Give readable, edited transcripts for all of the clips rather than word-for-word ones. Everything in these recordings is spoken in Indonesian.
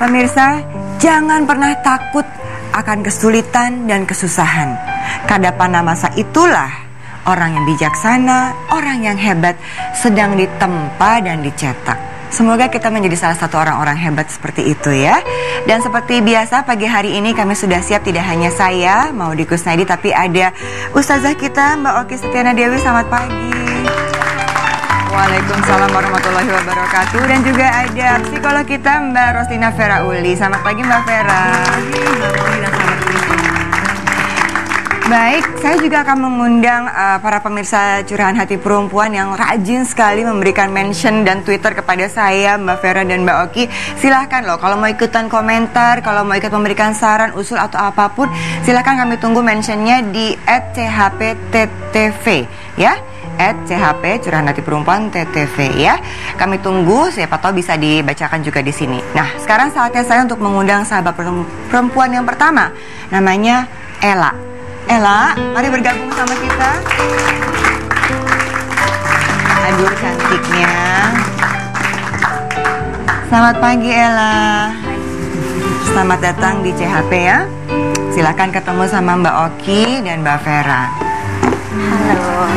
Pemirsa, jangan pernah takut akan kesulitan dan kesusahan. Karena pada masa itulah orang yang bijaksana, orang yang hebat sedang ditempa dan dicetak. Semoga kita menjadi salah satu orang-orang hebat seperti itu ya. Dan seperti biasa pagi hari ini kami sudah siap, tidak hanya saya, Maudy Kusnaidi, tapi ada Ustazah kita Mbak Oki Setiana Dewi. Selamat pagi. Waalaikumsalam warahmatullahi wabarakatuh. Dan juga ada psikolog kita Mbak Roslina Ferauli. Selamat pagi Mbak Vera. Baik, saya juga akan mengundang para pemirsa Curahan Hati Perempuan yang rajin sekali memberikan mention dan Twitter kepada saya, Mbak Vera dan Mbak Oki. Silahkan loh, kalau mau ikutan komentar, kalau mau ikut memberikan saran, usul atau apapun, silahkan kami tunggu mentionnya di @chpttv ya. @chp Curahan Hati Perempuan TTV ya. Kami tunggu, siapa tahu bisa dibacakan juga di sini. Nah, sekarang saatnya saya untuk mengundang sahabat perempuan yang pertama. Namanya Ella. Ella, mari bergabung sama kita. Aduh, cantiknya. Selamat pagi Ella. Selamat datang di CHP ya. Silakan ketemu sama Mbak Oki dan Mbak Vera. Halo.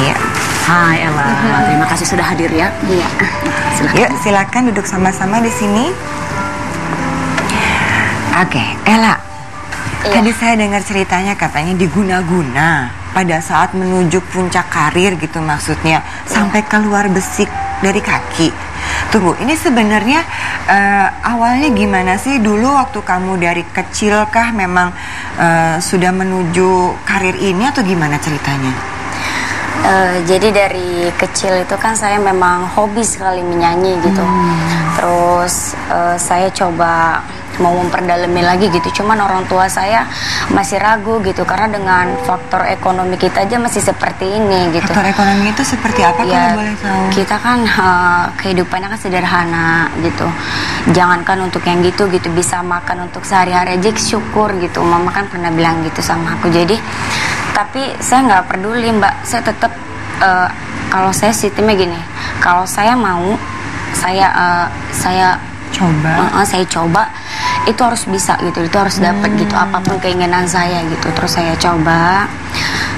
Iya. Hai Ella, terima kasih sudah hadir ya. Iya. Silakan. Yuk, silakan duduk sama-sama di sini. Oke, Ella. Iya. Tadi saya dengar ceritanya katanya diguna-guna pada saat menuju puncak karir gitu maksudnya, sampai keluar besi dari kaki. Tunggu, ini sebenarnya awalnya gimana sih dulu waktu kamu dari kecil kah memang sudah menuju karir ini atau gimana ceritanya? Jadi dari kecil itu kan saya memang hobi sekali menyanyi gitu. Terus saya coba mau memperdalami lagi gitu, cuman orang tua saya masih ragu gitu karena dengan faktor ekonomi kita aja masih seperti ini gitu. Faktor ekonomi itu seperti apa ya, kalau boleh tahu? Kita kan kehidupannya kan sederhana gitu. Jangankan untuk yang gitu bisa makan untuk sehari-hari aja syukur gitu. Mama kan pernah bilang gitu sama aku. Jadi tapi saya nggak peduli Mbak, saya tetap kalau saya sistemnya gini, kalau saya mau saya coba itu harus bisa gitu, itu harus dapat gitu apapun keinginan saya gitu. Terus saya coba,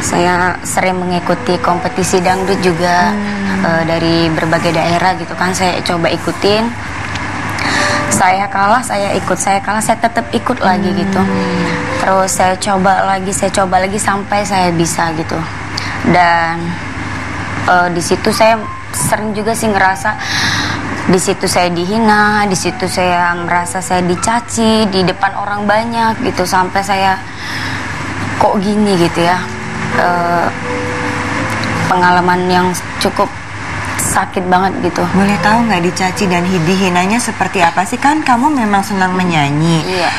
saya sering mengikuti kompetisi dangdut juga dari berbagai daerah gitu kan, saya coba ikutin. Saya kalah, saya ikut, saya kalah, saya tetap ikut lagi gitu. Terus saya coba lagi sampai saya bisa gitu. Dan di situ saya sering juga sih ngerasa di situ saya dihina, di situ saya merasa saya dicaci di depan orang banyak gitu, sampai saya kok gini gitu ya. Pengalaman yang cukup sakit banget gitu. Boleh tahu nggak dicaci dan dihinanya seperti apa sih? Kan kamu memang senang menyanyi, Iya.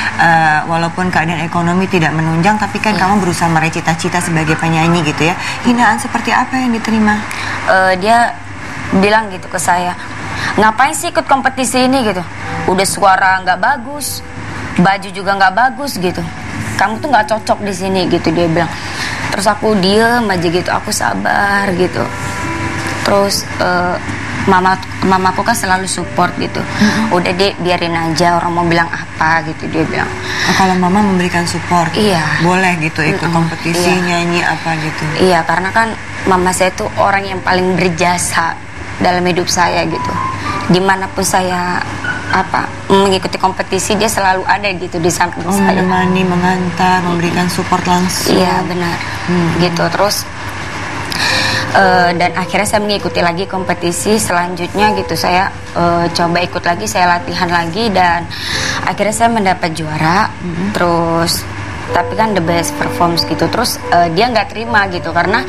Walaupun keadaan ekonomi tidak menunjang, tapi kan kamu berusaha meraih cita-cita sebagai penyanyi gitu ya. Hinaan seperti apa yang diterima? Dia bilang gitu ke saya, ngapain sih ikut kompetisi ini gitu, udah suara nggak bagus, baju juga nggak bagus gitu, kamu tuh nggak cocok di sini gitu, dia bilang. Terus aku diem aja gitu, aku sabar gitu. Terus mamaku kan selalu support gitu. Udah deh, biarin aja orang mau bilang apa gitu, dia bilang. Kalau mama memberikan support, iya, boleh gitu ikut kompetisi, iya, nyanyi apa gitu. Iya, karena kan mama saya tuh orang yang paling berjasa dalam hidup saya gitu. Dimanapun saya mengikuti kompetisi, dia selalu ada gitu di samping saya. Menemani, mengantar, memberikan support langsung. Iya benar, gitu. Terus dan akhirnya saya mengikuti lagi kompetisi selanjutnya gitu. Saya coba ikut lagi, saya latihan lagi, dan akhirnya saya mendapat juara. Terus tapi kan the best performance gitu. Terus dia nggak terima gitu karena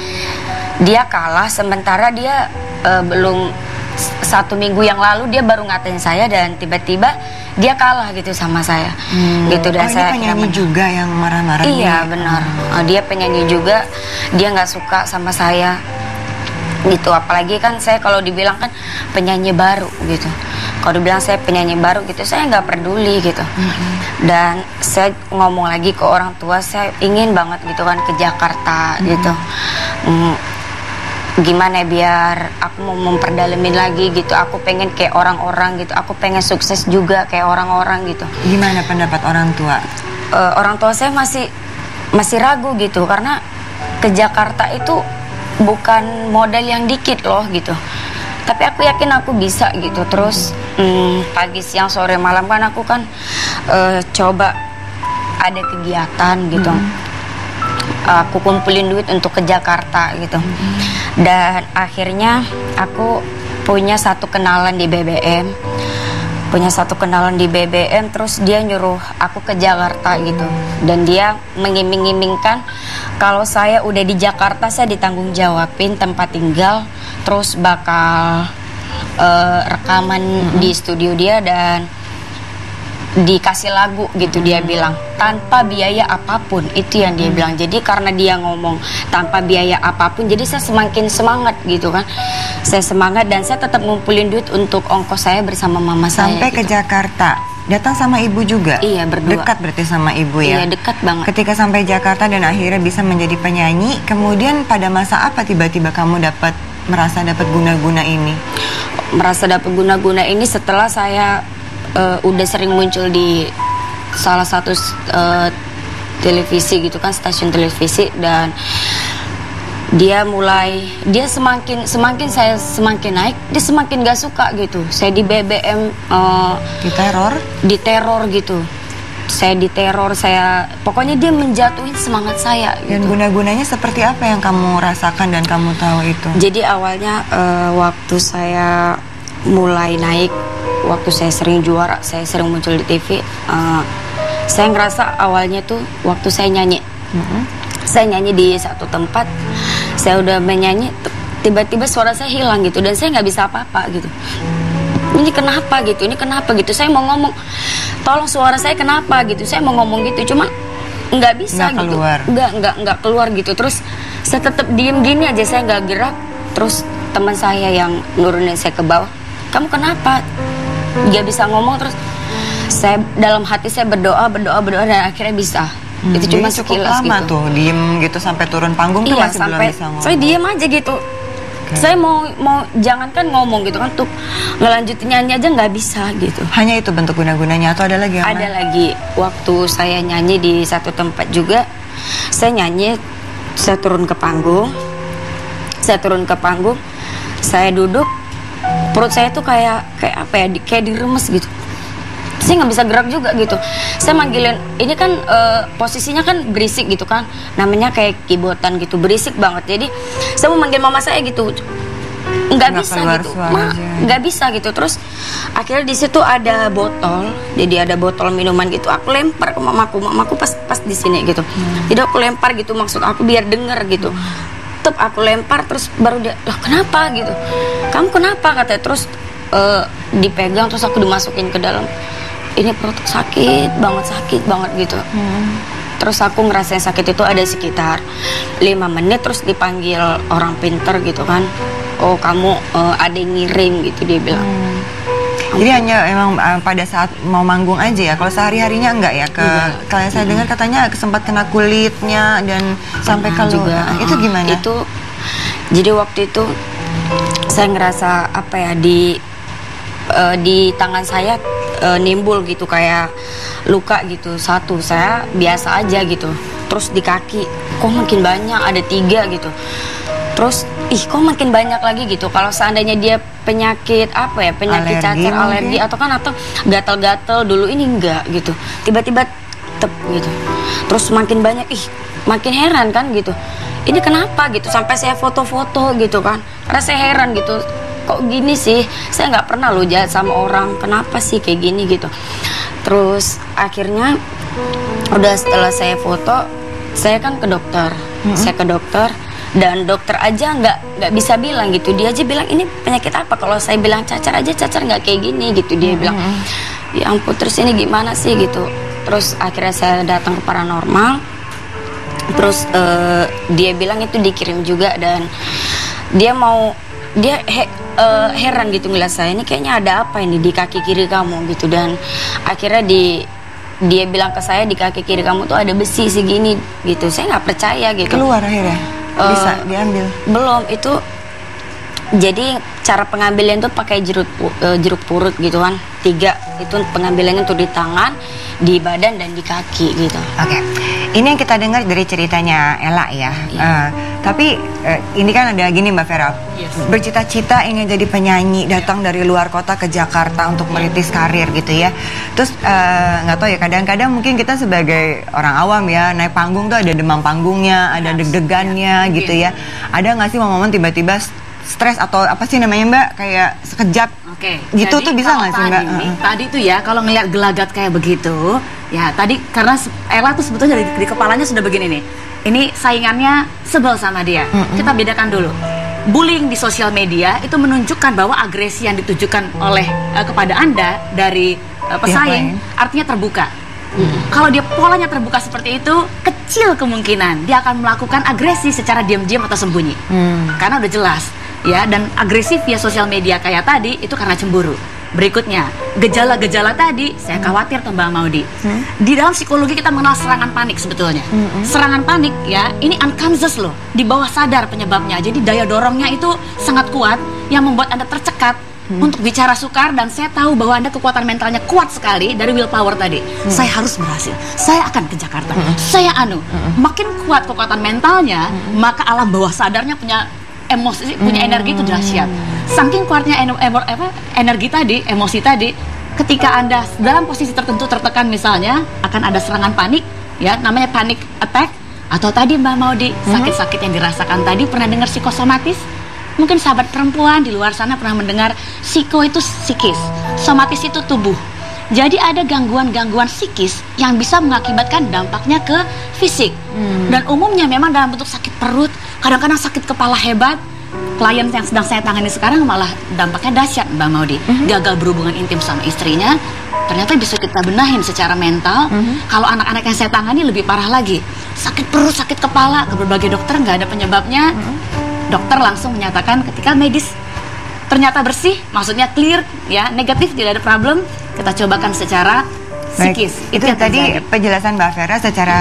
dia kalah, sementara dia belum 1 minggu yang lalu dia baru ngatain saya, dan tiba-tiba dia kalah gitu sama saya. Gitu. Dan saya penyanyi juga yang marah-marah. Iya benar. Dia penyanyi juga, dia nggak suka sama saya gitu. Apalagi kan saya kalau dibilang kan penyanyi baru gitu, kalau dibilang saya penyanyi baru gitu, saya nggak peduli gitu. Dan saya ngomong lagi ke orang tua, saya ingin banget gitu kan ke Jakarta gitu. gimana ya, biar aku mau memperdalamin lagi gitu. Aku pengen kayak orang-orang gitu, aku pengen sukses juga kayak orang-orang gitu. Gimana pendapat orang tua? Orang tua saya masih ragu gitu, karena ke Jakarta itu bukan modal yang dikit loh gitu. Tapi aku yakin aku bisa gitu. Terus pagi, siang, sore, malam kan aku kan coba ada kegiatan gitu. Aku kumpulin duit untuk ke Jakarta gitu. Dan akhirnya aku punya satu kenalan di BBM. Terus dia nyuruh aku ke Jakarta gitu. Dan dia mengiming-imingkan kalau saya udah di Jakarta, saya ditanggung jawabin tempat tinggal, terus bakal rekaman di studio dia dan dikasih lagu gitu. Dia bilang tanpa biaya apapun, itu yang dia bilang. Jadi karena dia ngomong tanpa biaya apapun, jadi saya semakin semangat gitu kan. Saya semangat dan saya tetap ngumpulin duit untuk ongkos saya bersama mama saya. Sampai ke gitu. Jakarta, datang sama ibu juga? Iya, berdua. Dekat berarti sama ibu ya? Iya, dekat banget. Ketika sampai Jakarta dan akhirnya bisa menjadi penyanyi, kemudian pada masa apa tiba-tiba kamu merasa dapat guna-guna ini? Merasa dapat guna-guna ini setelah saya udah sering muncul di salah satu televisi gitu kan, stasiun televisi. Dan dia semakin saya semakin naik, dia semakin gak suka gitu. Saya di BBM diteror gitu. Saya diteror, pokoknya dia menjatuhin semangat saya gitu. Dan guna-gunanya seperti apa yang kamu rasakan dan kamu tahu itu? Jadi awalnya waktu saya mulai naik, waktu saya sering juara, saya sering muncul di TV, saya ngerasa awalnya tuh waktu saya nyanyi. Saya nyanyi di satu tempat, saya udah menyanyi, tiba-tiba suara saya hilang gitu, dan saya nggak bisa apa-apa gitu. Ini kenapa gitu, saya mau ngomong, tolong suara saya kenapa gitu, saya mau ngomong gitu, cuma nggak bisa nggak gitu, keluar. nggak keluar gitu. Terus saya tetap diem gini aja, saya nggak gerak. Terus teman saya yang nurunin saya ke bawah, kamu kenapa nggak bisa ngomong? Terus saya dalam hati saya berdoa dan akhirnya bisa. Itu cuma cukup sekilas lama gitu. tuh diem gitu sampai turun panggung tuh masih belum bisa ngomong. Saya diem aja gitu. Saya mau jangankan ngomong gitu kan, untuk ngelanjutin nyanyi aja nggak bisa gitu. Hanya itu bentuk guna-gunanya atau ada lagi yang Ada lagi, waktu saya nyanyi di satu tempat juga, saya nyanyi, saya turun ke panggung, saya duduk, perut saya tuh kayak apa ya, kayak diremes gitu. Saya nggak bisa gerak juga gitu. Saya manggilin, ini kan posisinya kan berisik gitu kan, namanya kayak kibotan gitu, berisik banget. Jadi saya mau manggil mama saya gitu, nggak bisa gitu, nggak bisa gitu. Terus akhirnya di situ ada botol, jadi ada botol minuman gitu. Aku lempar ke mamaku pas di sini gitu. Jadi aku lempar gitu, maksud aku biar denger gitu. Aku lempar, terus baru dia, loh kenapa gitu, kamu kenapa katanya. Terus dipegang, terus aku dimasukin ke dalam. Ini perut sakit banget gitu. Terus aku ngerasain sakit itu ada sekitar 5 menit. Terus dipanggil orang pinter gitu kan, oh kamu ada yang ngirim gitu, dia bilang. Jadi hanya emang pada saat mau manggung aja ya, kalau sehari-harinya enggak ya? Kalau saya dengar katanya sempat kena kulitnya dan sampai kalau juga. Itu gimana? Itu jadi waktu itu saya ngerasa apa ya, di tangan saya nimbul gitu kayak luka gitu. Satu, saya biasa aja gitu. Terus di kaki kok makin banyak, ada 3 gitu. Terus kok makin banyak lagi gitu. Kalau seandainya dia penyakit apa ya, penyakit cacar, alergi atau gatal-gatal dulu, ini enggak gitu. Tiba-tiba gitu. Terus makin banyak, makin heran kan gitu. Ini kenapa gitu, sampai saya foto-foto gitu kan. Karena saya heran gitu, kok gini sih, saya nggak pernah loh jahat sama orang, kenapa sih kayak gini gitu. Terus akhirnya udah setelah saya foto, saya kan ke dokter. Saya ke dokter, dan dokter aja nggak bisa bilang gitu. Dia aja bilang ini penyakit apa. Kalau saya bilang cacar aja, cacar nggak kayak gini gitu. Dia bilang, ya ampun, terus ini gimana sih gitu. Terus akhirnya saya datang ke paranormal. Terus dia bilang itu dikirim juga, dan dia heran gitu ngeliat saya, ini kayaknya ada apa ini di kaki kiri kamu gitu. Dan akhirnya dia bilang ke saya, di kaki kiri kamu tuh ada besi segini gitu. Saya nggak percaya gitu. Keluar akhirnya? Bisa diambil? Belum, itu Jadi cara pengambilan tuh pakai jeruk purut gitu kan. 3 itu pengambilannya tuh di tangan, di badan dan di kaki gitu. Oke. Ini yang kita dengar dari ceritanya Ella ya. Tapi ini kan ada gini Mbak Vera. Bercita-cita ingin jadi penyanyi, datang dari luar kota ke Jakarta untuk merintis karir gitu ya. Terus nggak tahu ya, kadang-kadang mungkin kita sebagai orang awam ya, naik panggung tuh ada demam panggungnya, ada deg-degannya gitu ya. Ada nggak sih momen tiba-tiba stres atau apa sih namanya Mbak, kayak sekejap gitu tuh bisa nggak sih Mbak? Tadi tuh ya kalau ngelihat gelagat kayak begitu ya, tadi karena Ella tuh sebetulnya di kepalanya sudah begini nih, ini saingannya sebel sama dia. Kita bedakan dulu. Bullying di sosial media itu menunjukkan bahwa agresi yang ditujukan oleh kepada Anda dari pesaing artinya terbuka. Kalau dia polanya terbuka seperti itu, kecil kemungkinan dia akan melakukan agresi secara diam-diam atau sembunyi. Karena udah jelas ya, dan agresif via sosial media kayak tadi itu karena cemburu. Berikutnya, gejala-gejala tadi saya khawatir tuh Mbak Maudy. Di dalam psikologi kita mengenal serangan panik sebetulnya. Serangan panik ya, ini unconscious loh, di bawah sadar penyebabnya. Jadi daya dorongnya itu sangat kuat yang membuat Anda tercekat untuk bicara sukar, dan saya tahu bahwa Anda kekuatan mentalnya kuat sekali dari willpower tadi. Saya harus berhasil, saya akan ke Jakarta, saya makin kuat kekuatan mentalnya, maka alam bawah sadarnya punya emosi, punya energi itu dahsyat. Saking kuatnya energi tadi, emosi tadi, ketika Anda dalam posisi tertentu tertekan misalnya, akan ada serangan panik ya, namanya panic attack. Atau tadi Mbak Maudy, sakit-sakit yang dirasakan tadi, pernah dengar psikosomatis? Mungkin sahabat perempuan di luar sana pernah mendengar psiko itu psikis, somatis itu tubuh. Jadi ada gangguan-gangguan psikis yang bisa mengakibatkan dampaknya ke fisik. Dan umumnya memang dalam bentuk sakit perut, kadang-kadang sakit kepala hebat. Klien yang sedang saya tangani sekarang malah dampaknya dahsyat Mbak Maudy. Gagal berhubungan intim sama istrinya, ternyata bisa kita benahin secara mental. Kalau anak-anak yang saya tangani lebih parah lagi, sakit perut, sakit kepala, ke berbagai dokter nggak ada penyebabnya. Dokter langsung menyatakan ketika medis ternyata bersih, maksudnya clear ya, negatif, tidak ada problem, kita cobakan secara psikis. Itu tadi penjelasan Mbak Vera secara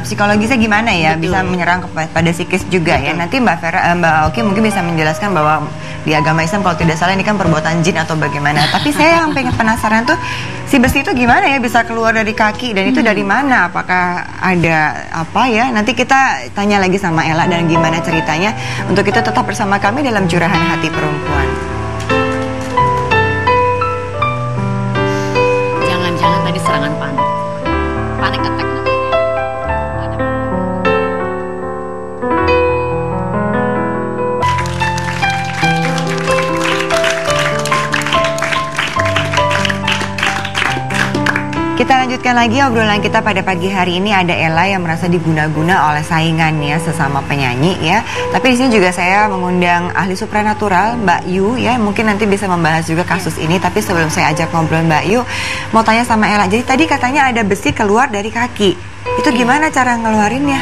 psikologisnya gimana ya, bisa menyerang kepada psikis juga ya. Nanti Mbak Oki mungkin bisa menjelaskan bahwa di agama Islam kalau tidak salah ini kan perbuatan jin atau bagaimana. Tapi saya yang pengen penasaran tuh, si besi itu gimana ya bisa keluar dari kaki, dan itu dari mana? Apakah ada apa ya? Nanti kita tanya lagi sama Ella dan gimana ceritanya. Untuk itu tetap bersama kami dalam Curahan Hati Perempuan. Jangan-jangan tadi serangan panik, panik attack namanya. Kita lanjutkan lagi obrolan kita pada pagi hari ini. Ada Ella yang merasa diguna-guna oleh saingannya sesama penyanyi ya. Tapi di sini juga saya mengundang ahli supranatural Mbak Yu ya. Mungkin nanti bisa membahas juga kasus ini. Tapi sebelum saya ajak ngobrol Mbak Yu, mau tanya sama Ella. Jadi tadi katanya ada besi keluar dari kaki. Itu gimana cara ngeluarinnya?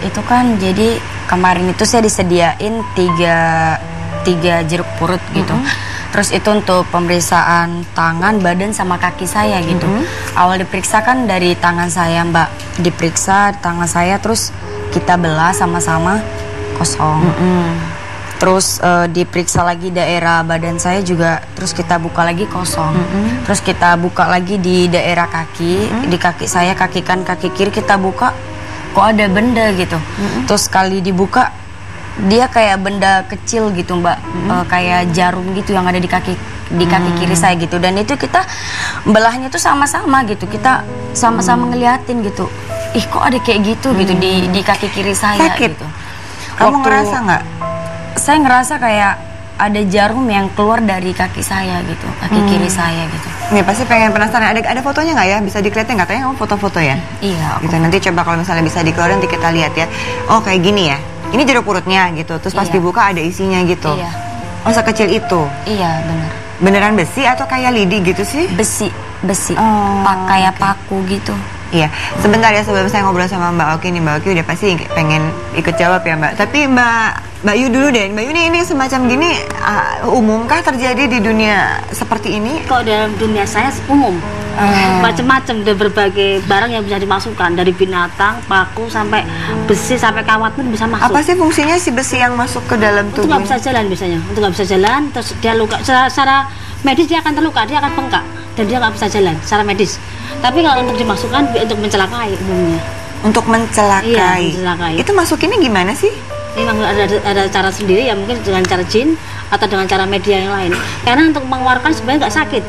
Itu kan jadi kemarin itu saya disediain 3 jeruk purut gitu. Terus itu untuk pemeriksaan tangan, badan, sama kaki saya gitu. Awal diperiksa kan dari tangan saya Mbak, diperiksa tangan saya, terus kita belah sama-sama kosong. Terus diperiksa lagi daerah badan saya juga, terus kita buka lagi kosong. Terus kita buka lagi di daerah kaki, di kaki saya, kaki kan, kaki kiri kita buka, kok ada benda gitu. Terus sekali dibuka, dia kayak benda kecil gitu Mbak, kayak jarum gitu yang ada di kaki kiri saya gitu. Dan itu kita belahnya tuh sama-sama gitu, kita sama-sama ngeliatin gitu. Ih kok ada kayak gitu gitu di kaki kiri saya. Sakit Gitu. Kamu ngerasa nggak? Saya ngerasa kayak ada jarum yang keluar dari kaki saya gitu, kaki kiri saya gitu. Nih pasti pengen penasaran, ada fotonya nggak ya? Bisa dikelihatin nggak? Kayaknya kamu foto-foto ya? Iya. Gitu. Nanti coba kalau misalnya bisa dikeluarin, nanti kita lihat ya. Oh kayak gini ya? Ini jeruk purutnya gitu, terus pas dibuka ada isinya gitu. Iya. Oh sekecil itu? Iya bener. Beneran besi atau kayak lidi gitu sih? Besi. Oh, Kayak paku gitu. Iya, sebentar ya sebelum saya ngobrol sama Mbak Oki nih, Mbak Oki udah pasti pengen ikut jawab ya Mbak. Tapi Mbak Yu dulu deh, Mbak Yu ini semacam gini umumkah terjadi di dunia seperti ini? Kalau dalam dunia saya umum. Macam-macam dari berbagai barang yang bisa dimasukkan, dari binatang, paku sampai besi sampai kawat pun bisa masuk. Apa sih fungsinya si besi yang masuk ke dalam Untuk tubuh? nggak bisa jalan biasanya, untuk nggak bisa jalan, terus dia luka. Secara medis dia akan terluka, dia akan bengkak dan dia nggak bisa jalan secara medis. Tapi kalau untuk dimasukkan untuk mencelakai umumnya. Untuk mencelakai. Iya, mencelakai. Itu masukinnya gimana sih? Ini memang ada cara sendiri ya, mungkin dengan cara jin atau dengan cara media yang lain. Karena untuk mengeluarkan sebenarnya nggak sakit.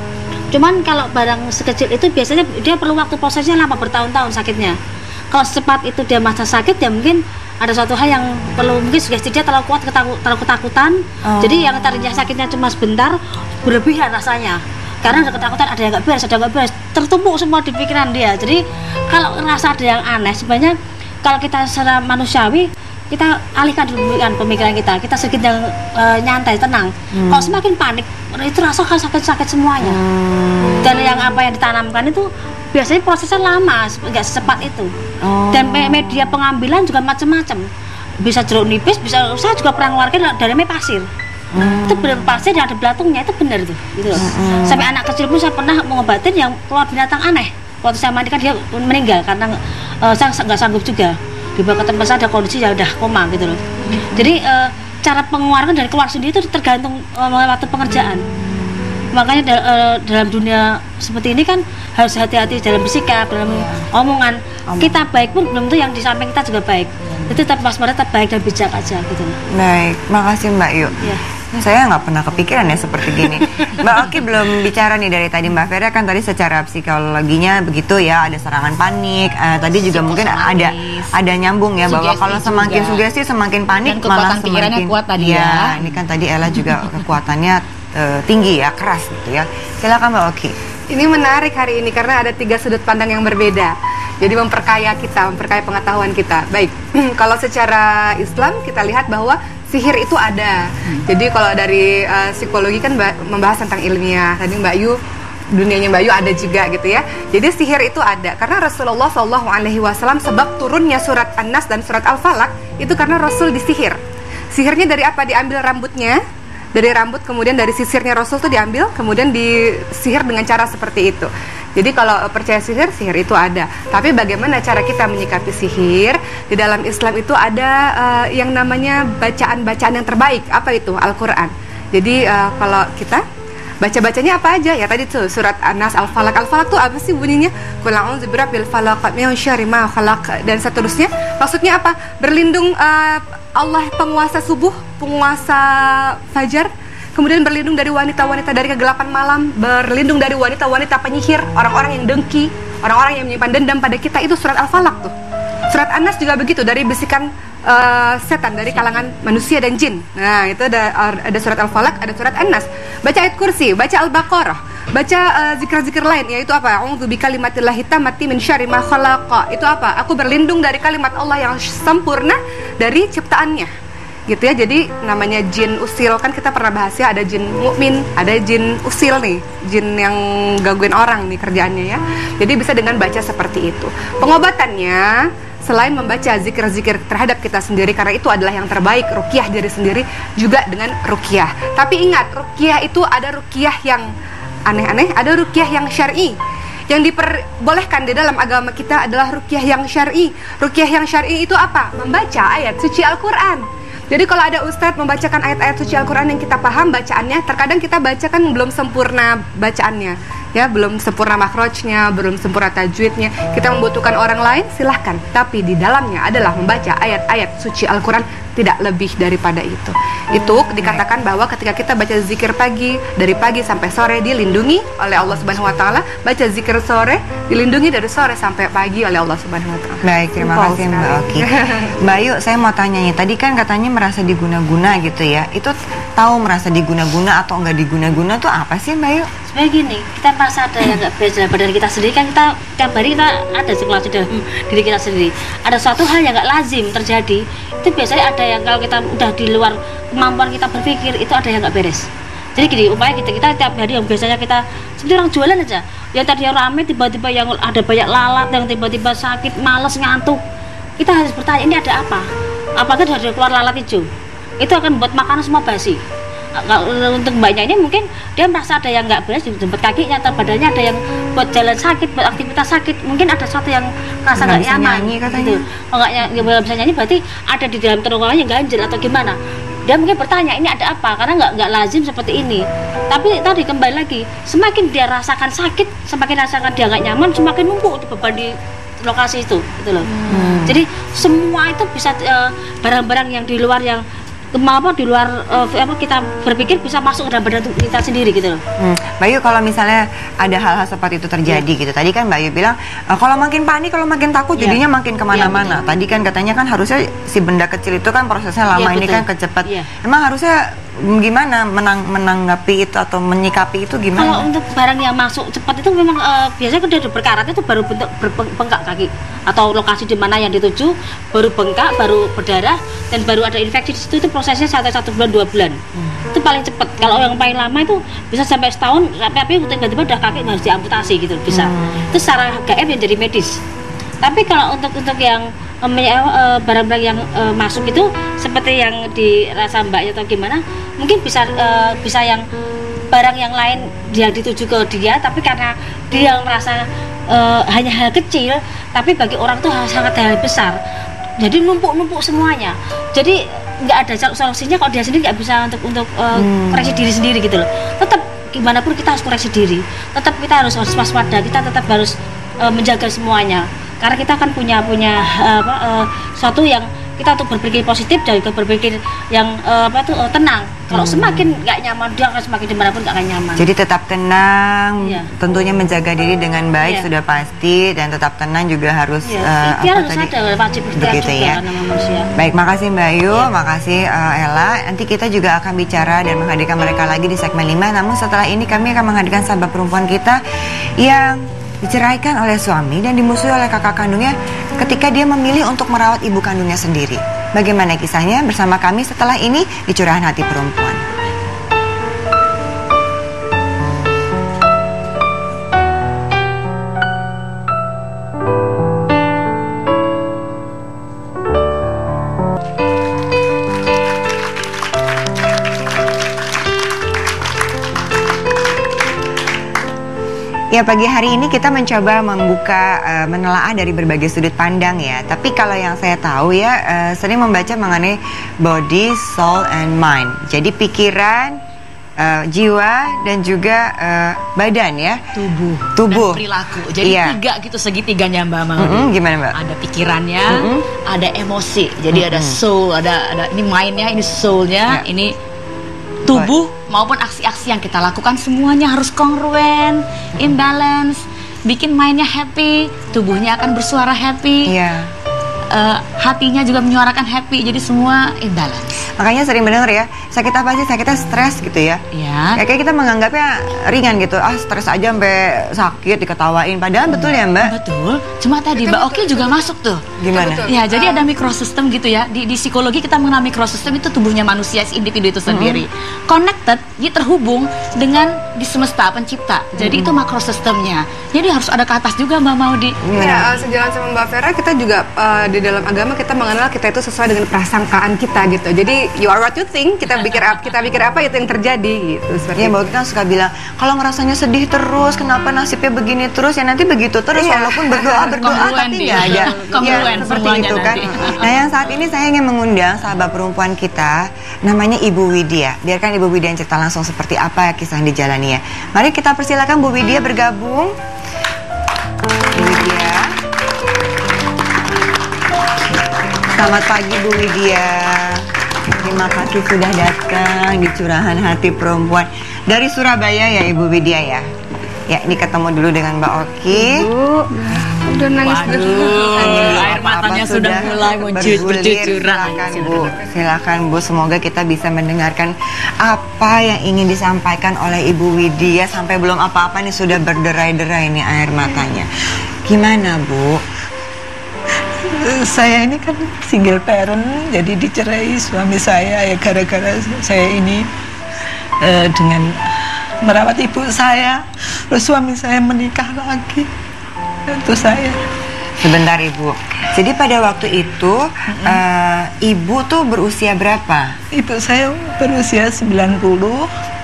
Cuman kalau barang sekecil itu biasanya dia perlu waktu prosesnya lama, bertahun-tahun sakitnya. Kalau secepat itu dia masa sakit ya mungkin ada suatu hal yang perlu, mungkin sugesti dia terlalu kuat, terlalu ketakutan. Jadi yang tadinya sakitnya cuma sebentar berlebihan rasanya. Karena ada ketakutan, ada yang nggak beres, ada yang nggak beres, tertumpuk semua di pikiran dia. Jadi kalau ngerasa ada yang aneh, sebenarnya kalau kita secara manusiawi kita alihkan dulu pemikiran kita sedikit yang nyantai, tenang. Kalau semakin panik, itu rasa sakit semuanya. Dan yang apa yang ditanamkan itu biasanya prosesnya lama, nggak secepat itu. Dan media pengambilan juga macam-macam. Bisa jeruk nipis, bisa, saya juga pernah ngeluarkan dari pasir. Itu benar pasir yang ada belatungnya, itu benar tuh, gitu loh. Sampai anak kecil pun saya pernah mengobatin yang keluar binatang aneh. Waktu saya mandikan dia meninggal karena saya nggak sanggup juga. Dibawa ke tempat saya ada kondisi ya udah koma gitu loh. Jadi cara pengeluaran dari keluar sendiri itu tergantung waktu pengerjaan. Makanya dalam dunia seperti ini kan harus hati-hati dalam bersikap, dalam omongan. Kita baik pun belum tentu yang di samping kita juga baik. Itu tetap waspada, tetap baik dan bijak aja gitu loh. Baik, makasih Mbak Yu. Ya. Saya nggak pernah kepikiran ya seperti gini. Mbak Oki belum bicara nih dari tadi. Mbak Vera kan tadi secara psikologinya begitu ya, ada serangan panik. Tadi juga mungkin ada nyambung ya, bahwa kalau semakin sugesti semakin panik, dan malah pikirannya semakin kuat tadi ya. Ini kan tadi Ella juga kekuatannya tinggi ya, keras gitu ya. Silakan Mbak Oki. Ini menarik hari ini karena ada 3 sudut pandang yang berbeda. Jadi memperkaya kita, memperkaya pengetahuan kita. Baik, kalau secara Islam kita lihat bahwa sihir itu ada. Jadi kalau dari psikologi kan membahas tentang ilmiah. Tadi Mbak Yu, dunianya Mbak Yu ada juga gitu ya. Jadi sihir itu ada karena Rasulullah SAW sebab turunnya surat An-Nas dan surat Al-Falaq itu karena Rasul disihir. Sihirnya dari apa? Diambil rambutnya, dari rambut, kemudian dari sisirnya Rasul itu diambil, kemudian disihir dengan cara seperti itu. Jadi kalau percaya sihir, sihir itu ada. Tapi bagaimana cara kita menyikapi sihir? Di dalam Islam itu ada yang namanya bacaan-bacaan yang terbaik. Apa itu? Al-Quran. Jadi kalau kita baca-bacanya apa aja? Ya tadi tuh surat An-Nas, Al-Falaq. Al-Falaq tuh apa sih bunyinya? Qul a'udzu birabbil falaq min syarri ma khalaq, dan seterusnya. Maksudnya apa? Berlindung Allah penguasa subuh, penguasa fajar. Kemudian berlindung dari wanita-wanita dari kegelapan malam, berlindung dari wanita-wanita penyihir, orang-orang yang dengki, orang-orang yang menyimpan dendam pada kita. Itu surat Al-Falaq tuh. Surat An-Nas juga begitu, dari bisikan setan dari kalangan manusia dan jin. Nah, itu ada surat Al-Falaq, ada surat An-Nas. Baca ayat kursi, baca Al-Baqarah, baca zikir-zikir lain, yaitu apa? A'udzu bikalimatillahi tammati min syarri ma khalaq. Itu apa? Aku berlindung dari kalimat Allah yang sempurna dari ciptaannya. Gitu ya. Jadi namanya jin usil, kan kita pernah bahas ya, ada jin mukmin, ada jin usil nih, jin yang gangguin orang nih kerjaannya ya. Jadi bisa dengan baca seperti itu. Pengobatannya selain membaca zikir-zikir terhadap kita sendiri, karena itu adalah yang terbaik, ruqyah diri sendiri juga dengan ruqyah. Tapi ingat, ruqyah itu ada ruqyah yang aneh-aneh, ada ruqyah yang syar'i. Yang diperbolehkan di dalam agama kita adalah ruqyah yang syar'i. Ruqyah yang syar'i itu apa? Membaca ayat suci Al-Quran. Jadi kalau ada ustadz membacakan ayat-ayat suci Al-Quran yang kita paham bacaannya, terkadang kita bacakan belum sempurna bacaannya, ya, belum sempurna makhrajnya, belum sempurna tajwidnya. Kita membutuhkan orang lain, silahkan. Tapi di dalamnya adalah membaca ayat-ayat suci Al-Quran, tidak lebih daripada itu. Itu dikatakan bahwa ketika kita baca zikir pagi, dari pagi sampai sore dilindungi oleh Allah Subhanahu Wa Taala. Baca zikir sore dilindungi dari sore sampai pagi oleh Allah Subhanahu Wa Taala. Baik, terima kasih Mbak Oki. Mbak Yu, saya mau tanya nih, tadi kan katanya merasa diguna-guna gitu ya. Itu tahu merasa diguna-guna atau enggak diguna-guna tuh apa sih Mbak Yu? Sebenarnya gini, kita merasa ada yang nggak beres dalam badan kita sendiri, kan kita tiap hari kita ada sirkulasi dalam diri kita sendiri. Ada suatu hal yang nggak lazim terjadi, itu biasanya ada yang kalau kita udah di luar kemampuan kita berpikir, itu ada yang nggak beres. Jadi gini, upaya kita tiap hari yang biasanya kita seperti orang jualan aja, yang tadi rame tiba-tiba yang ada banyak lalat, yang tiba-tiba sakit, malas, ngantuk. Kita harus bertanya, ini ada apa? Apakah dari keluar lalat hijau? Itu akan membuat makanan semua basi. Kalau untuk mbaknya ini mungkin dia merasa ada yang nggak beres di jemput kakinya atau badannya ada yang buat jalan sakit, buat aktivitas sakit, mungkin ada sesuatu yang merasa nggak nyaman gitu. Oh nggak bisa nyanyi berarti ada di dalam terowongan yang ganjil atau gimana. Dia mungkin bertanya ini ada apa, karena nggak lazim seperti ini. Tapi tadi kembali lagi, semakin dia rasakan sakit, semakin rasakan dia nggak nyaman, semakin numpuk di beban di lokasi itu, gitu loh. Jadi semua itu bisa barang-barang yang di luar yang di luar kita berpikir bisa masuk ke dalam badan kita sendiri gitu loh. Mbak Yu, kalau misalnya ada hal-hal seperti itu terjadi gitu, tadi kan Mbak Yu bilang kalau makin panik, kalau makin takut jadinya makin kemana-mana. Tadi kan katanya kan harusnya si benda kecil itu kan prosesnya lama, ini kan kecepat. Emang harusnya gimana menanggapi itu atau menyikapi itu gimana? Kalau untuk barang yang masuk cepat itu memang biasanya kalau dia berkarat itu baru bentuk bengkak kaki atau lokasi di mana yang dituju baru bengkak, baru berdarah dan baru ada infeksi di situ, itu prosesnya sampai 1 bulan 2 bulan. Itu paling cepat. Kalau yang paling lama itu bisa sampai setahun, tapi tiba-tiba udah kaki harus diamputasi gitu bisa. Itu secara gaib yang jadi medis. Tapi kalau untuk yang barang-barang yang masuk itu seperti yang dirasa mbaknya atau gimana, mungkin bisa yang barang yang lain dia dituju ke dia, tapi karena dia merasa hanya hal kecil, tapi bagi orang itu sangat hal besar, jadi numpuk semuanya. Jadi nggak ada solusinya kalau dia sendiri nggak bisa untuk koreksi diri sendiri gitu loh. Tetap gimana pun kita harus koreksi diri, tetap kita harus waspada, kita tetap harus menjaga semuanya. Karena kita kan punya suatu yang kita untuk berpikir positif dan juga berpikir yang tenang. Kalau semakin nggak nyaman, dia akan semakin dimanapun nggak akan nyaman. Jadi tetap tenang, tentunya menjaga diri dengan baik sudah pasti, dan tetap tenang juga harus harus ada wajib begitu ya. Baik, makasih Mbak Yu, makasih Ella. Nanti kita juga akan bicara dan menghadirkan mereka lagi di segmen 5. Namun setelah ini kami akan menghadirkan sahabat perempuan kita yang diceraikan oleh suami dan dimusuhi oleh kakak kandungnya ketika dia memilih untuk merawat ibu kandungnya sendiri. Bagaimana kisahnya? Bersama kami setelah ini di Curahan Hati Perempuan. Ya, pagi hari ini kita mencoba membuka, menelaah dari berbagai sudut pandang ya. Tapi kalau yang saya tahu ya, sering membaca mengenai body, soul, and mind. Jadi pikiran, jiwa, dan juga badan ya. Tubuh. Dan perilaku. Jadi tiga gitu, segitiganya Mbak Maudi. Gimana Mbak? Ada pikirannya, ada emosi. Jadi ada soul, ada ini mindnya, ini soulnya, ini tubuh maupun aksi-aksi yang kita lakukan semuanya harus kongruen, imbalance, bikin mindnya happy, tubuhnya akan bersuara happy, hatinya juga menyuarakan happy, jadi semua imbalance. Makanya sering mendengar ya, sakit apa sih? Sakitnya stres gitu ya. Kayak kita menganggapnya ringan gitu, stres aja sampai sakit diketawain, padahal betul ya Mbak? Betul, cuma tadi Mbak Oki juga masuk tuh. Gimana? Ya, jadi ada mikrosistem gitu ya. Di psikologi kita mengenal mikrosistem itu tubuhnya manusia, individu itu sendiri. Connected, jadi terhubung dengan di semesta pencipta. Jadi itu makrosistemnya. Jadi harus ada ke atas juga Mbak Maudi. Ya, sejalan sama Mbak Vera, kita juga di dalam agama kita mengenal kita itu sesuai dengan prasangkaan kita gitu. Jadi you are what you think, kita pikir apa itu yang terjadi gitu. Ya, Mbak kita suka bilang kalau ngerasanya sedih terus, kenapa nasibnya begini terus, ya nanti begitu terus walaupun berdoa tapi nggak ada. Ya, seperti itu kan. Nah, yang saat ini saya ingin mengundang sahabat perempuan kita, namanya Ibu Widya. Biarkan Ibu Widya cerita langsung seperti apa kisah yang dijalani ya. Mari kita persilakan Bu Widya bergabung. Bu Widya. Selamat pagi Bu Widya. Terima kasih sudah datang di Curahan Hati Perempuan dari Surabaya ya Ibu Widya ya. Ya, ini ketemu dulu dengan Mbak Oki. Bu, udah nangis dulu. Air matanya sudah mulai bercucuran. Silakan Bu, semoga kita bisa mendengarkan apa yang ingin disampaikan oleh Ibu Widya. Sampai belum apa-apa nih sudah berderai-derai nih air matanya. Gimana Bu? Saya ini kan single parent, jadi dicerai suami saya ya gara-gara saya ini dengan merawat ibu saya, terus suami saya menikah lagi, itu saya Sebentar Ibu. Jadi pada waktu itu Ibu tuh berusia berapa? Ibu saya berusia 90.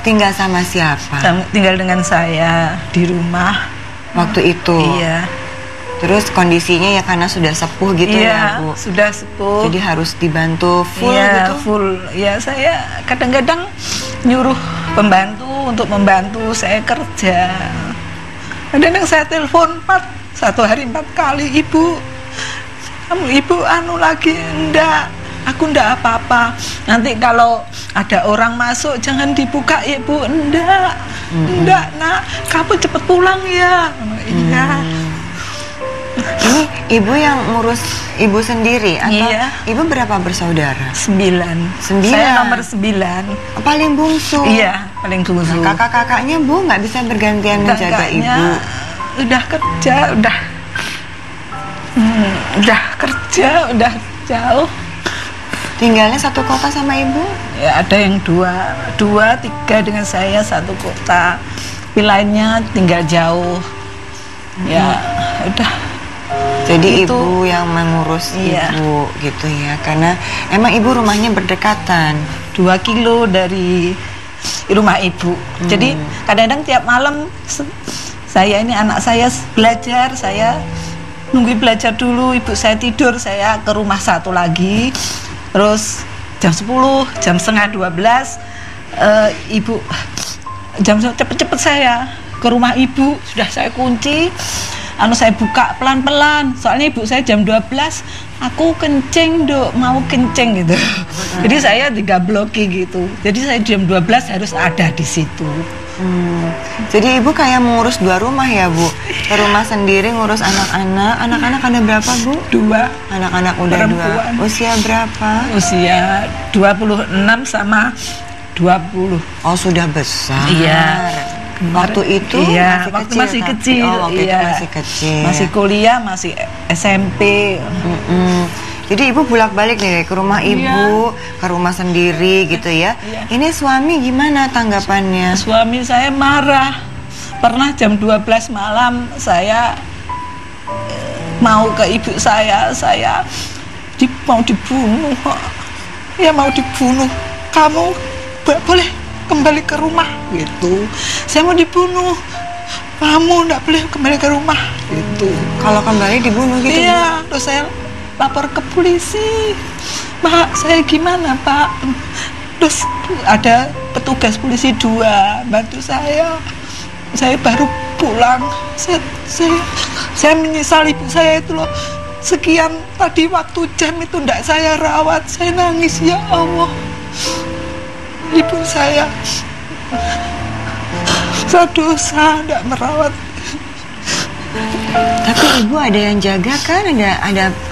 Tinggal sama siapa? Tinggal dengan saya di rumah waktu itu. Iya. Terus kondisinya ya karena sudah sepuh gitu iya, ya Bu. Sudah sepuh. Jadi harus dibantu full iya, gitu. Full. Ya saya kadang-kadang nyuruh pembantu untuk membantu saya kerja. Kadang-kadang saya telepon 1 hari 4 kali, Ibu. Ibu anu lagi enggak. Aku enggak apa-apa. Nanti kalau ada orang masuk jangan dibuka ya Bu. Enggak. Enggak, Nak. Kamu cepet pulang ya. Iya. Ini Ibu yang ngurus Ibu sendiri atau iya. Ibu berapa bersaudara? 9. Saya nomor 9. Paling bungsu. Iya, paling bungsu. Nah, kakak-kakaknya Bu nggak bisa bergantian menjaga Ibu? Udah kerja, udah kerja, udah jauh. Tinggalnya satu kota sama Ibu? Ya ada yang 2, 3 dengan saya satu kota. Tapi lainnya tinggal jauh. Ya udah. Jadi itu, Ibu yang mengurus iya. Ibu gitu ya. Karena emang Ibu rumahnya berdekatan. 2 kilo dari rumah Ibu. Jadi kadang-kadang tiap malam saya ini anak saya belajar, saya nunggu belajar dulu, ibu saya tidur, saya ke rumah satu lagi. Terus jam 10, jam setengah 12 Ibu jam cepet-cepet saya ke rumah Ibu, sudah saya kunci. Saya buka pelan-pelan, soalnya ibu saya jam 12 aku kencing Dok, mau kencing gitu. Jadi saya digabloki gitu. Jadi saya jam 12 harus ada di situ. Jadi Ibu kayak mengurus 2 rumah ya Bu? Ke rumah sendiri ngurus anak-anak. Anak-anak ada berapa Bu? 2. Anak-anak udah perempuan. 2. Usia berapa? Usia 26 sama 20. Oh sudah besar. Iya. Waktu itu iya, masih kecil. Waktu iya. itu masih kecil. Masih kuliah, masih SMP. Jadi Ibu bolak-balik nih ke rumah Ibu, ke rumah sendiri gitu ya. Iya. Ini suami gimana tanggapannya? Suami saya marah. Pernah jam 12 malam saya mau ke ibu saya mau dibunuh. Ya mau dibunuh. Kamu boleh kembali ke rumah gitu. Saya mau dibunuh. Kamu enggak boleh kembali ke rumah gitu. Kalau kembali dibunuh gitu? Iya, terus saya lapor ke polisi. Pak, saya gimana Pak? Terus ada petugas polisi 2 bantu saya. Saya baru pulang. Saya menyesal ibu saya itu loh. Sekian tadi waktu jam itu enggak saya rawat. Saya nangis, ya Allah. Ibu saya dosa enggak merawat. Tapi Ibu ada yang jaga kan?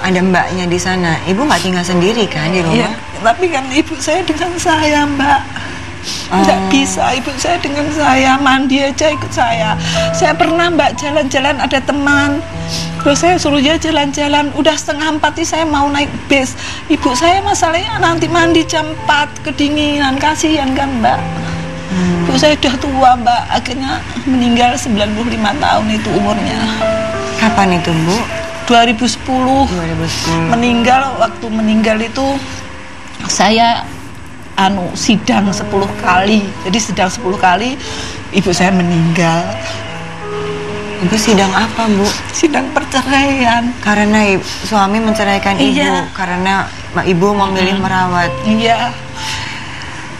Ada mbaknya di sana. Ibu nggak tinggal sendiri kan di rumah? Iya, tapi kan ibu saya dengan saya Mbak. Nggak bisa ibu saya dengan saya, mandi aja ikut saya. Saya pernah Mbak jalan-jalan ada teman, terus saya suruh dia jalan-jalan. Udah 3:30 saya mau naik bis. Ibu saya masalahnya nanti mandi jam 4 kedinginan, kasihan kan Mbak. Ibu saya udah tua Mbak, akhirnya meninggal 95 tahun itu umurnya. Kapan itu Bu? 2010. Meninggal, waktu meninggal itu saya sidang 10 kali. Jadi sidang 10 kali ibu saya meninggal. Ibu sidang apa Bu? Sidang perceraian. Karena suami menceraikan Ibu. Iya. Karena Ibu memilih merawat. Iya.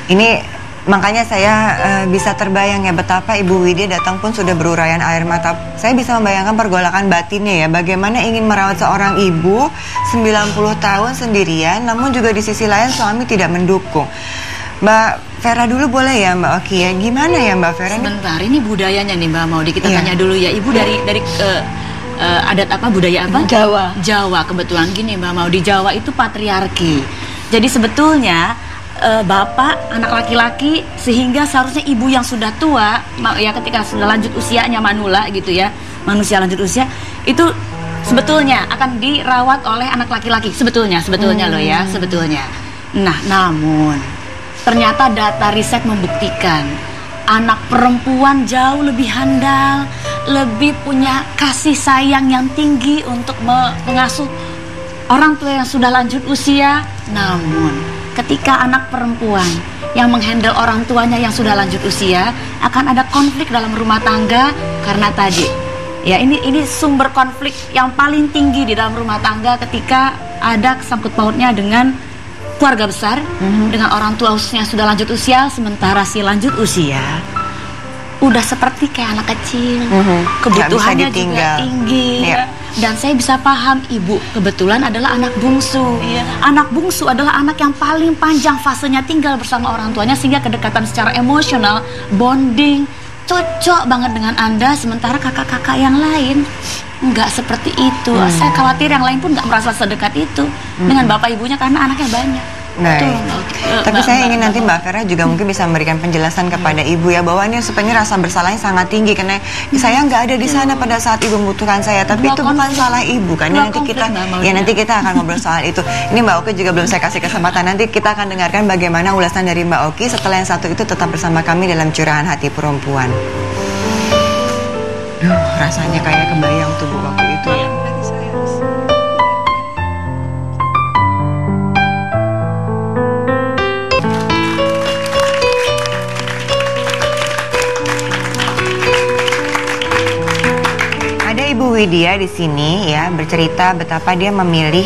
Ini makanya saya bisa terbayang ya betapa Ibu Widya datang pun sudah berurayan air mata. Saya bisa membayangkan pergolakan batinnya ya. Bagaimana ingin merawat seorang ibu 90 tahun sendirian, namun juga di sisi lain suami tidak mendukung. Mbak Vera dulu boleh ya Mbak Oki ya. Gimana ya Mbak Vera? Sebentar, ini budayanya nih Mbak Maudi. Kita Iya. tanya dulu ya. Ibu dari adat apa, budaya apa? Jawa. Jawa. Kebetulan gini Mbak Maudi, Jawa itu patriarki. Jadi sebetulnya bapak anak laki-laki, sehingga seharusnya ibu yang sudah tua ya ketika sudah lanjut usianya manula gitu ya, manusia lanjut usia itu sebetulnya akan dirawat oleh anak laki-laki sebetulnya loh ya sebetulnya. Nah namun ternyata data riset membuktikan anak perempuan jauh lebih handal, lebih punya kasih sayang yang tinggi untuk mengasuh orang tua yang sudah lanjut usia. Namun ketika anak perempuan yang menghandle orang tuanya yang sudah lanjut usia, akan ada konflik dalam rumah tangga karena tadi ya ini sumber konflik yang paling tinggi di dalam rumah tangga ketika ada sangkut pautnya dengan keluarga besar, dengan orang tua khususnya sudah lanjut usia, sementara si lanjut usia udah seperti kayak anak kecil, kebutuhannya juga tinggi. Dan saya bisa paham, ibu kebetulan adalah anak bungsu. Anak bungsu adalah anak yang paling panjang fasenya tinggal bersama orang tuanya, sehingga kedekatan secara emosional, bonding, cocok banget dengan Anda. Sementara kakak-kakak yang lain nggak seperti itu. Saya khawatir yang lain pun nggak merasa sedekat itu dengan bapak ibunya karena anaknya banyak. Baik. Tapi saya ingin nanti Mbak Vera juga mungkin bisa memberikan penjelasan kepada ibu ya, bahwa ini sebenarnya rasa bersalahnya sangat tinggi karena saya nggak ada di sana pada saat ibu membutuhkan saya, tapi itu bukan salah ibu kan. Nanti kita akan ngobrol soal itu. Ini Mbak Oki juga belum saya kasih kesempatan, nanti kita akan dengarkan bagaimana ulasan dari Mbak Oki. Setelah yang satu itu tetap bersama kami dalam Curahan Hati Perempuan. Rasanya kayak kebayang tuh Bu waktu itu ya. Ibu Widya di sini ya bercerita betapa dia memilih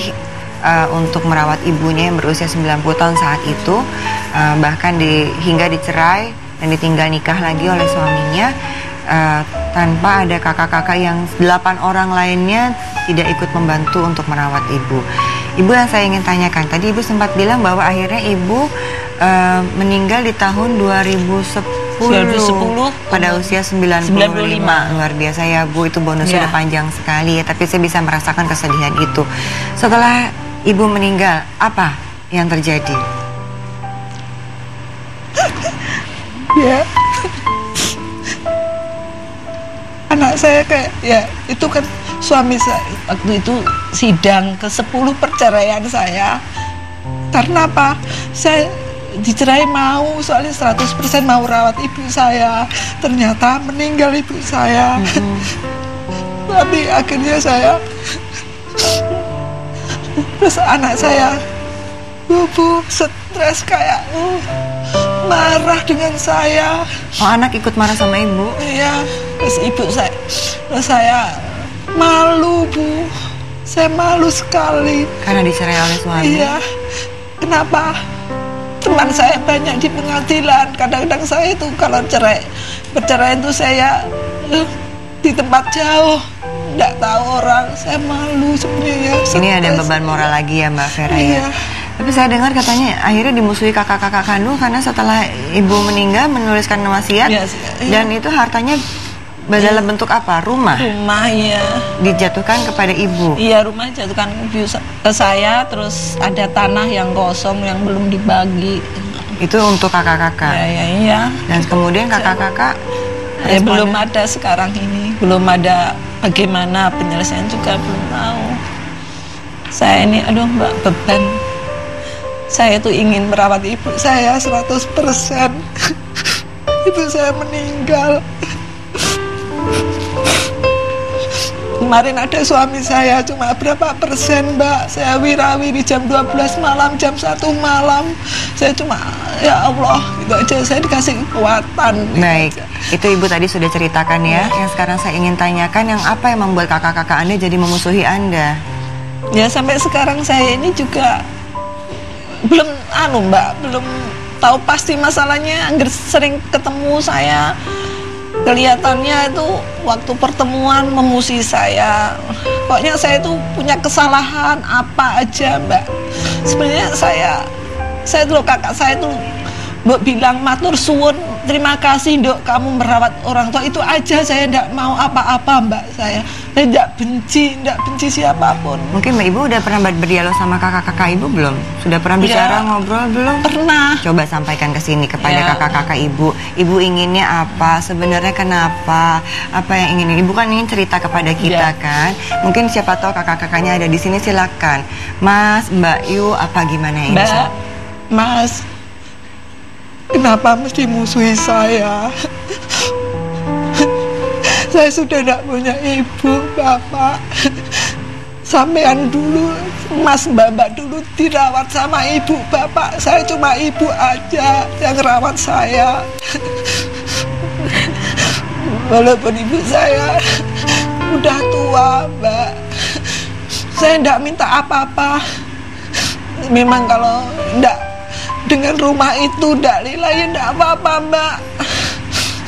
untuk merawat ibunya yang berusia 90 tahun saat itu, bahkan hingga dicerai dan ditinggal nikah lagi oleh suaminya, tanpa ada kakak-kakak yang 8 orang lainnya tidak ikut membantu untuk merawat ibu. Ibu yang saya ingin tanyakan, tadi ibu sempat bilang bahwa akhirnya ibu meninggal di tahun 2010 pada usia 95. Luar biasa ya Bu, itu bonusnya udah panjang sekali ya, tapi saya bisa merasakan kesedihan itu. Setelah ibu meninggal, apa yang terjadi? Ya, anak saya kayak ya itu kan suami saya waktu itu sidang ke-10 perceraian saya. Karena apa? Saya dicerai mau, soalnya 100% mau rawat ibu saya, ternyata meninggal ibu saya. Tapi akhirnya saya terus anak saya Bu stres kayak marah dengan saya. Oh, anak ikut marah sama ibu? Iya, terus ibu saya malu Bu, saya malu sekali karena dicerai oleh suami. Iya, kenapa? Teman saya banyak di pengadilan. Kadang-kadang saya itu kalau bercerai itu saya di tempat jauh, nggak tahu orang, saya malu sebenarnya. Ini ada beban moral lagi ya Mbak Vera ya. Tapi saya dengar katanya akhirnya dimusuhi kakak-kakak kandung karena setelah ibu meninggal menuliskan wasiat, dan itu hartanya dalam bentuk apa? Rumah? Rumah ya. Dijatuhkan kepada ibu? Iya, rumah dijatuhkan ke saya, terus ada tanah yang kosong yang belum dibagi. Itu untuk kakak-kakak? Iya. Dan kemudian kakak-kakak? Belum ada sekarang ini. Belum ada bagaimana penyelesaian juga belum tahu. Saya ini, aduh Mbak, beban. Saya tuh ingin merawat ibu saya 100%. Ibu saya meninggal. Kemarin ada suami saya cuma berapa persen Mbak, saya wirawiri jam 12 malam, jam 1 malam, saya cuma ya Allah itu aja, saya dikasih kekuatan. Baik, itu ibu tadi sudah ceritakan ya. Yang sekarang saya ingin tanyakan, yang apa yang membuat kakak-kakak Anda jadi memusuhi Anda? Ya sampai sekarang saya ini juga belum Mbak, belum tahu pasti masalahnya. Sering ketemu saya, kelihatannya itu waktu pertemuan memusuhi saya. Pokoknya saya itu punya kesalahan apa aja Mbak. Sebenarnya saya dulu kakak saya tuh Mbak bilang matur suwun, terima kasih Dok kamu merawat orang tua, itu aja. Saya tidak mau apa-apa Mbak. Saya tidak benci siapapun. Mungkin Mbak Ibu udah pernah berdialog sama kakak-kakak Ibu belum? Sudah pernah bicara, ngobrol belum? Pernah. Coba sampaikan ke sini kepada kakak-kakak Ibu. Ibu inginnya apa? Sebenarnya kenapa? Apa yang ingin? Ibu kan ingin cerita kepada kita kan? Mungkin siapa tahu kakak-kakaknya ada di sini, silakan. Mas, Mbak Yu, apa gimana ini? Mbak, Mas, kenapa mesti musuhi saya? Saya sudah tidak punya ibu, bapak. Sampean dulu, Mas Mbak dulu dirawat sama ibu bapak. Saya cuma ibu aja yang rawat saya. Walaupun ibu saya udah tua, Mbak. Saya tidak minta apa-apa. Memang kalau tidak dengan rumah itu tidak lila, ya tidak apa-apa, Mbak.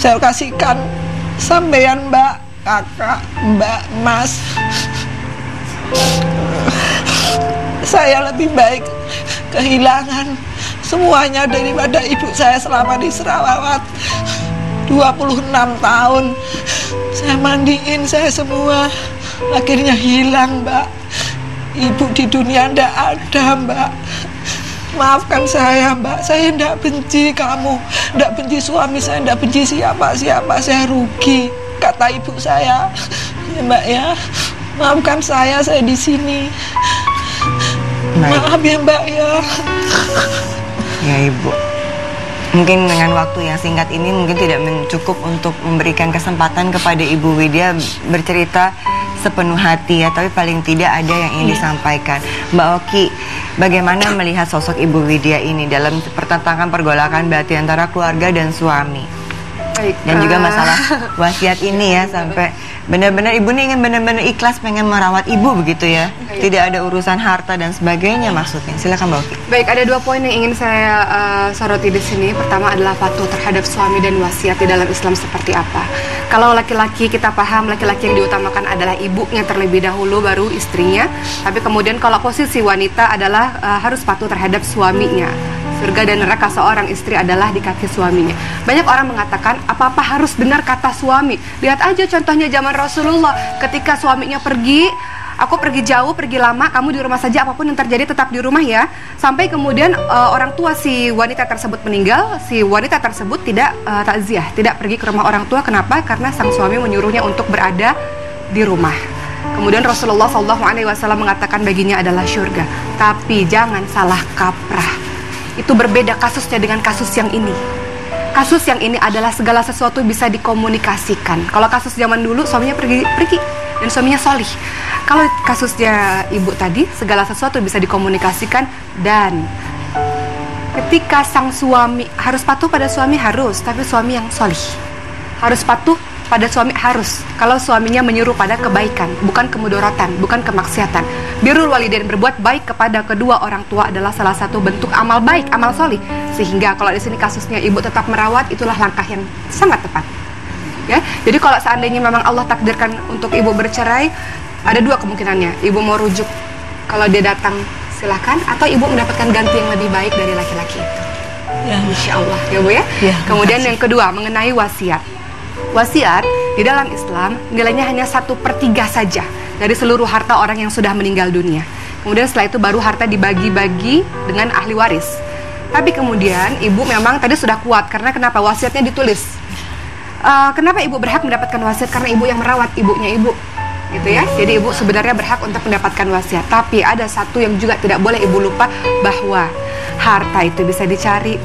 Saya kasihkan sampean, Mbak, kakak, Mbak, Mas. Saya lebih baik kehilangan semuanya daripada ibu saya selama di Sarawak 26 tahun. Saya mandiin saya semua, akhirnya hilang, Mbak. Ibu di dunia ndak ada, Mbak. Maafkan saya, Mbak. Saya ndak benci kamu, ndak benci suami saya, ndak benci siapa-siapa. Saya rugi, kata ibu saya. Ya, Mbak ya. Maafkan saya di sini. Baik. Maaf ya, Mbak ya. Ya, Ibu. Mungkin dengan waktu yang singkat ini mungkin tidak cukup untuk memberikan kesempatan kepada Ibu Widya bercerita sepenuh hati ya, tapi paling tidak ada yang ingin disampaikan. Mbak Oki, bagaimana melihat sosok Ibu Widya ini dalam pertentangan pergolakan batin antara keluarga dan suami? Baik, Dan juga masalah wasiat ini ya, sampai benar-benar ibu nih ingin benar-benar ikhlas pengen merawat ibu begitu ya, tidak ada urusan harta dan sebagainya maksudnya. Silakan Mbak Oki. Baik, ada 2 poin yang ingin saya soroti di sini. Pertama adalah patuh terhadap suami dan wasiat di dalam Islam seperti apa. Kalau laki-laki kita paham, laki-laki yang diutamakan adalah ibunya terlebih dahulu, baru istrinya. Tapi kemudian kalau posisi wanita adalah harus patuh terhadap suaminya. Surga dan neraka seorang istri adalah di kaki suaminya. Banyak orang mengatakan apa-apa harus dengar kata suami. Lihat aja contohnya zaman Rasulullah, ketika suaminya pergi, aku pergi jauh, pergi lama, kamu di rumah saja, apapun yang terjadi tetap di rumah ya. Sampai kemudian orang tua si wanita tersebut meninggal, si wanita tersebut tidak takziah, tidak pergi ke rumah orang tua. Kenapa? Karena sang suami menyuruhnya untuk berada di rumah. Kemudian Rasulullah SAW mengatakan baginya adalah syurga. Tapi jangan salah kaprah. Itu berbeda kasusnya dengan kasus yang ini. Kasus yang ini adalah segala sesuatu bisa dikomunikasikan. Kalau kasus zaman dulu suaminya pergi dan suaminya solih. Kalau kasusnya ibu tadi, segala sesuatu bisa dikomunikasikan. Dan ketika sang suami harus patuh pada suami, harus, tapi suami yang solih. Harus patuh pada suami, harus. Kalau suaminya menyuruh pada kebaikan, bukan kemudorotan, bukan kemaksiatan. Birrul walidain, berbuat baik kepada kedua orang tua adalah salah satu bentuk amal baik, amal solih. Sehingga kalau di sini kasusnya ibu tetap merawat, itulah langkah yang sangat tepat. Ya, jadi kalau seandainya memang Allah takdirkan untuk ibu bercerai, ada 2 kemungkinannya. Ibu mau rujuk, kalau dia datang silakan, atau ibu mendapatkan ganti yang lebih baik dari laki-laki itu. Ya, insya Allah ya Bu ya. Kemudian yang kedua mengenai wasiat. Wasiat di dalam Islam nilainya hanya 1/3 saja dari seluruh harta orang yang sudah meninggal dunia. Kemudian setelah itu baru harta dibagi-bagi dengan ahli waris. Tapi kemudian ibu memang tadi sudah kuat, karena kenapa? Wasiatnya ditulis. Kenapa ibu berhak mendapatkan wasiat? Karena ibu yang merawat ibunya ibu, gitu ya. Jadi ibu sebenarnya berhak untuk mendapatkan wasiat. Tapi ada satu yang juga tidak boleh ibu lupa, bahwa harta itu bisa dicari.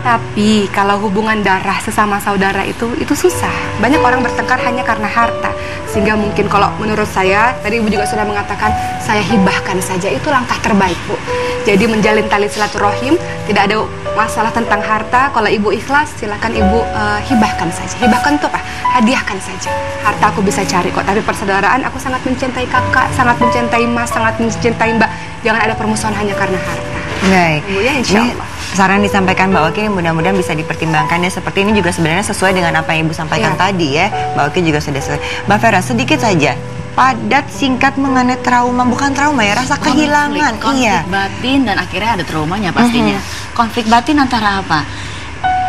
Tapi kalau hubungan darah sesama saudara itu susah. Banyak orang bertengkar hanya karena harta. Sehingga mungkin kalau menurut saya, tadi ibu juga sudah mengatakan, saya hibahkan saja. Itu langkah terbaik, Bu. Jadi menjalin tali silaturahim, tidak ada masalah tentang harta. Kalau ibu ikhlas, silakan ibu hibahkan saja. Hibahkan itu apa? Hadiahkan saja. Harta aku bisa cari kok, tapi persaudaraan aku sangat mencintai kakak, sangat mencintai mas, sangat mencintai mbak. Jangan ada permusuhan hanya karena harta. Baik. Ibu ya, insya Allah. Saran disampaikan Mbak Oki mudah-mudahan bisa dipertimbangkan ya. Seperti ini juga sebenarnya sesuai dengan apa yang Ibu sampaikan tadi ya. Mbak Oki juga sudah sesuai. Mbak Vera, sedikit saja, padat, singkat mengenai trauma, bukan trauma ya, rasa kehilangan. Konflik batin dan akhirnya ada traumanya pastinya. Konflik batin antara apa?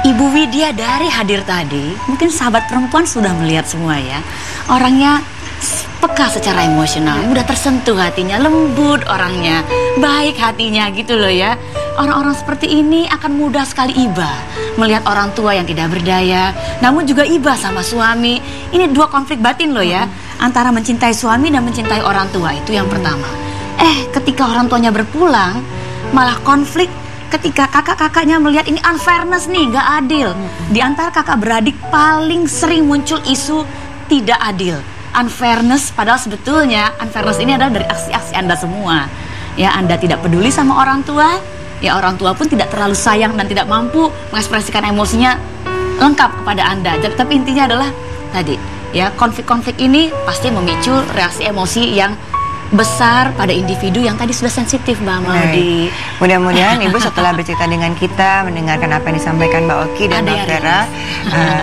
Ibu Widya dari hadir tadi, mungkin sahabat perempuan sudah melihat semua ya. Orangnya peka secara emosional, mudah tersentuh hatinya, lembut orangnya, baik hatinya gitu loh ya. Orang-orang seperti ini akan mudah sekali iba melihat orang tua yang tidak berdaya, namun juga iba sama suami. Ini 2 konflik batin loh ya, antara mencintai suami dan mencintai orang tua, itu yang pertama. Ketika orang tuanya berpulang, malah konflik ketika kakak-kakaknya melihat ini unfairness nih, nggak adil. Di antara kakak beradik paling sering muncul isu tidak adil, unfairness, padahal sebetulnya unfairness ini adalah dari aksi-aksi Anda semua. Ya, Anda tidak peduli sama orang tua, ya orang tua pun tidak terlalu sayang dan tidak mampu mengekspresikan emosinya lengkap kepada Anda. Tapi intinya adalah tadi, ya konflik-konflik ini pasti memicu reaksi emosi yang besar pada individu yang tadi sudah sensitif, Mbak Maudi. Mudah-mudahan Ibu setelah bercerita dengan kita, mendengarkan apa yang disampaikan Mbak Oki dan Mbak Vera,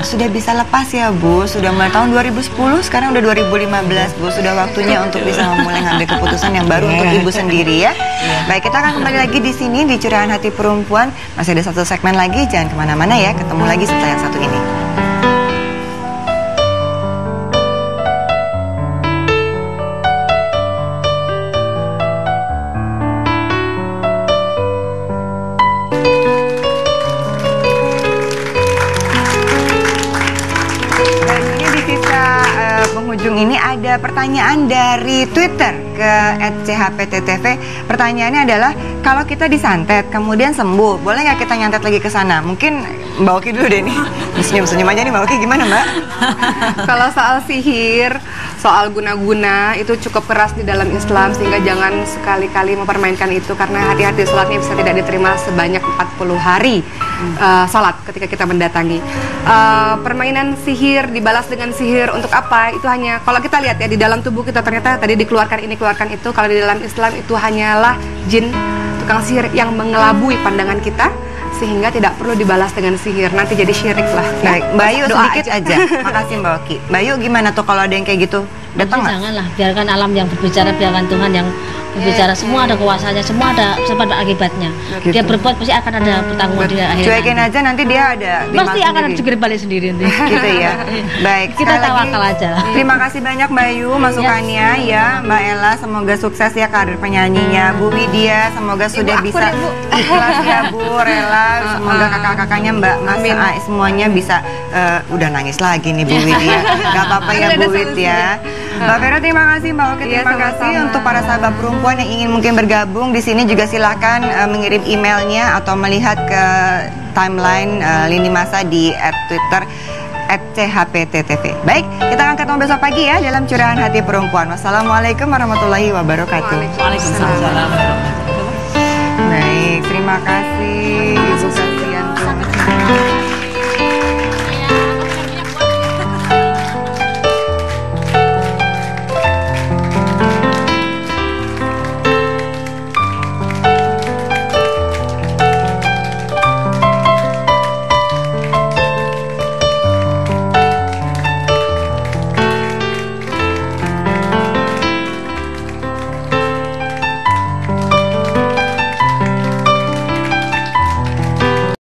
sudah bisa lepas ya Bu. Sudah mulai tahun 2010, sekarang udah 2015 Bu. Sudah waktunya untuk bisa memulai ngambil keputusan yang baru untuk Ibu sendiri ya. Baik, kita akan kembali lagi di sini di Curahan Hati Perempuan. Masih ada satu segmen lagi, jangan kemana-mana ya. Ketemu lagi setelah yang satu ini. Ini ada pertanyaan dari Twitter ke @chpttv. Pertanyaannya adalah, kalau kita disantet kemudian sembuh, boleh nggak kita nyantet lagi ke sana? Mungkin Mbak Oki dulu deh nih. Senyum-senyum aja nih Mbak Oki, gimana Mbak? Kalau soal sihir, soal guna-guna itu cukup keras di dalam Islam, sehingga jangan sekali-kali mempermainkan itu, karena hati-hati sholatnya bisa tidak diterima sebanyak 40 hari sholat ketika kita mendatangi. Permainan sihir dibalas dengan sihir untuk apa? Itu hanya, kalau kita lihat ya di dalam tubuh kita ternyata tadi dikeluarkan ini, keluarkan itu. Kalau di dalam Islam itu hanyalah jin, tukang sihir yang mengelabui pandangan kita, sehingga tidak perlu dibalas dengan sihir, nanti jadi syirik lah. Baik, Mbak Ayu sedikit aja. Makasih Mbak Oki. Mbak Ayu gimana tuh kalau ada yang kayak gitu? Datang nggak? Janganlah, biarkan alam yang berbicara, biarkan Tuhan yang berbicara. Semua ada kuasanya, semua ada sebab akibatnya. Gitu. Dia berbuat pasti akan ada pertanggungan dia akhirnya. Cuekin aja, nanti dia ada pasti akan ada jungkir balik sendiri nanti. Gitu ya. Baik, kita tawakal aja. Terima kasih banyak Mbak Ayu masukannya ya. Mbak Ella semoga sukses ya karir penyanyinya. Bu Widya semoga sudah bisa ikhlas ya Bu, rela. Semoga kakak-kakaknya Mbak Mas semuanya bisa. Udah nangis lagi nih Bu Widya. Gak apa-apa ya Bu Widya. Mbak Vera terima kasih, Mbak Oki terima kasih. Untuk para sahabat perempuan yang ingin mungkin bergabung di sini juga silahkan mengirim emailnya atau melihat ke timeline lini masa di @Twitter @chpttv. Baik, kita akan ketemu besok pagi ya dalam Curahan Hati Perempuan. Wassalamualaikum warahmatullahi wabarakatuh. Waalaikumsalam. Baik, terima kasih. Ibu kasihan.